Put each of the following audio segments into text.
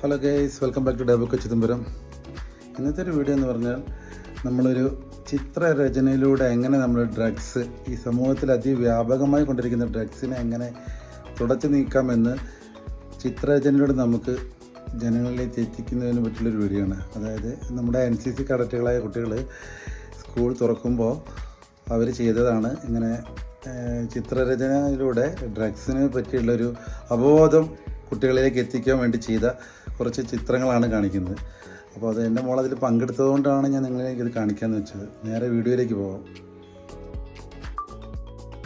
Hello guys, welcome back to Daybook Chidambaram. ഇന്നത്തെ ഒരു video എന്ന് പറഞ്ഞാൽ നമ്മളൊരു ചിത്രരചനയിലൂടെ എങ്ങനെ നമ്മൾ ഡ്രഗ്സ്, ഈ സമൂഹത്തിൽ അതിവ്യാപകമായി കൊണ്ടിരിക്കുന്ന ഡ്രഗ്സിനെ എങ്ങനെ തുടച്ചു നീക്കാമെന്ന് ചിത്രരചനയിലൂടെ നമുക്ക് ജനങ്ങളിലേക്ക് എത്തിക്കുന്നതിന് പറ്റുള്ളൊരു വീഡിയോ ആണ്. അതായത് നമ്മുടെ NCC കഡറ്റുകളായ കുട്ടികൾ സ്കൂൾ തുറക്കുമ്പോൾ അവർ ചെയ്തതാണ് ഇങ്ങനെ ചിത്രരചനയിലൂടെ ഡ്രഗ്സിനെ പറ്റിയുള്ളൊരു അവബോധം കുട്ടികളിലേക്ക് എത്തിക്കാൻ വേണ്ടി ചെയ്ത കുറച്ച് ചിത്രങ്ങളാണ് കാണിക്കുന്നത്. അപ്പോൾ അത് എൻ്റെ മോൾ അതിൽ പങ്കെടുത്തതുകൊണ്ടാണ് ഞാൻ നിങ്ങളിലേക്ക് ഇത് കാണിക്കാമെന്ന് വെച്ചത്. നേരെ വീഡിയോയിലേക്ക് പോകാം.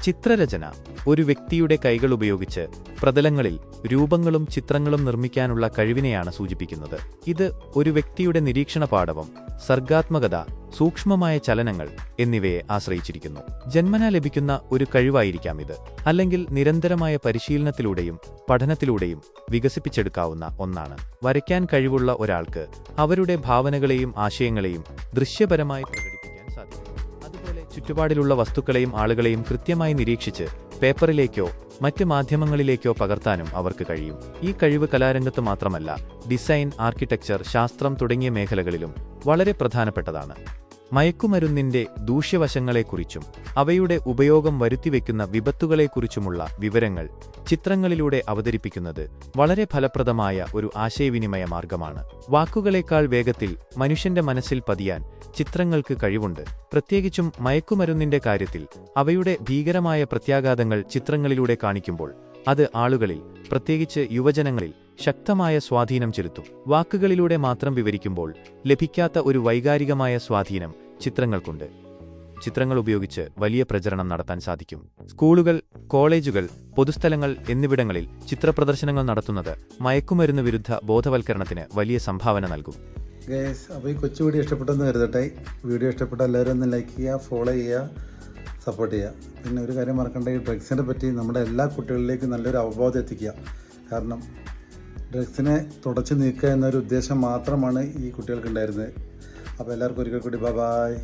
ചിത്രരചന ഒരു വ്യക്തിയുടെ കൈകൾ ഉപയോഗിച്ച് പ്രതലങ്ങളിൽ രൂപങ്ങളും ചിത്രങ്ങളും നിർമ്മിക്കാനുള്ള കഴിവിനെയാണ് സൂചിപ്പിക്കുന്നത്. ഇത് ഒരു വ്യക്തിയുടെ നിരീക്ഷണ പാടവം, സർഗാത്മകത, സൂക്ഷ്മമായ ചലനങ്ങൾ എന്നിവയെ ആശ്രയിച്ചിരിക്കുന്നു. ജന്മനാ ലഭിക്കുന്ന ഒരു കഴിവായിരിക്കാം ഇത്, അല്ലെങ്കിൽ നിരന്തരമായ പരിശീലനത്തിലൂടെയും പഠനത്തിലൂടെയും വികസിപ്പിച്ചെടുക്കാവുന്ന ഒന്നാണ്. വരയ്ക്കാൻ കഴിവുള്ള ഒരാൾക്ക് അവരുടെ ഭാവനകളെയും ആശയങ്ങളെയും ദൃശ്യപരമായി പ്രകടിപ്പിക്കാൻ സാധിക്കും. അതുപോലെ ചുറ്റുപാടിലുള്ള വസ്തുക്കളെയും ആളുകളെയും കൃത്യമായി നിരീക്ഷിച്ച് പേപ്പറിലേക്കോ മറ്റ് മാധ്യമങ്ങളിലേക്കോ പകർത്താനും അവർക്ക് കഴിയും. ഈ കഴിവ് കലാരംഗത്ത് മാത്രമല്ല, ഡിസൈൻ, ആർക്കിടെക്ചർ, ശാസ്ത്രം തുടങ്ങിയ മേഖലകളിലും വളരെ പ്രധാനപ്പെട്ടതാണ്. മയക്കുമരുന്നിന്റെ ദൂഷ്യവശങ്ങളെക്കുറിച്ചും അവയുടെ ഉപയോഗം വരുത്തിവെക്കുന്ന വിപത്തുകളെക്കുറിച്ചുമുള്ള വിവരങ്ങൾ ചിത്രങ്ങളിലൂടെ അവതരിപ്പിക്കുന്നത് വളരെ ഫലപ്രദമായ ഒരു ആശയവിനിമയ മാർഗമാണ്. വാക്കുകളേക്കാൾ വേഗത്തിൽ മനുഷ്യന്റെ മനസ്സിൽ പതിയാൻ ചിത്രങ്ങൾക്ക് കഴിവുണ്ട്. പ്രത്യേകിച്ചും മയക്കുമരുന്നിന്റെ കാര്യത്തിൽ അവയുടെ ഭീകരമായ പ്രത്യാഘാതങ്ങൾ ചിത്രങ്ങളിലൂടെ കാണിക്കുമ്പോൾ അത് ആളുകളിൽ, പ്രത്യേകിച്ച് യുവജനങ്ങളിൽ ശക്തമായ സ്വാധീനം ചെലുത്തും. വാക്കുകളിലൂടെ മാത്രം വിവരിക്കുമ്പോൾ ലഭിക്കാത്ത ഒരു വൈകാരികമായ സ്വാധീനം ചിത്രങ്ങൾക്കുണ്ട്. ചിത്രങ്ങൾ ഉപയോഗിച്ച് വലിയ പ്രചരണം നടത്താൻ സാധിക്കും. സ്കൂളുകൾ, കോളേജുകൾ, പൊതുസ്ഥലങ്ങൾ എന്നിവിടങ്ങളിൽ ചിത്രപ്രദർശനങ്ങൾ നടത്തുന്നത് മയക്കുമരുന്ന് വിരുദ്ധ ബോധവൽക്കരണത്തിന് വലിയ സംഭാവന നൽകും. ഗൈസ്, അപ്പോൾ ഈ കൊച്ചു വീഡിയോ ഇഷ്ടപ്പെട്ടെന്ന് കരുതട്ടെ. വീഡിയോ ഇഷ്ടപ്പെട്ട എല്ലാവരും ഒന്ന് ലൈക്ക് ചെയ്യുക, ഫോളോ ചെയ്യുക, സപ്പോർട്ട് ചെയ്യുക. പിന്നെ ഒരു കാര്യം മറക്കണ്ട, ഈ ഡ്രഗ്സിനെ പറ്റി നമ്മുടെ എല്ലാ കുട്ടികളിലേക്കും നല്ലൊരു അവബോധം എത്തിക്കുക. കാരണം ഡ്രഗ്സിനെ തുടച്ചു നീക്കുക എന്നൊരു ഉദ്ദേശം മാത്രമാണ് ഈ കുട്ടികൾക്ക് ഉണ്ടായിരുന്നത്. അപ്പോൾ എല്ലാവർക്കും ഒരിക്കൽ കൂടി ബൈ.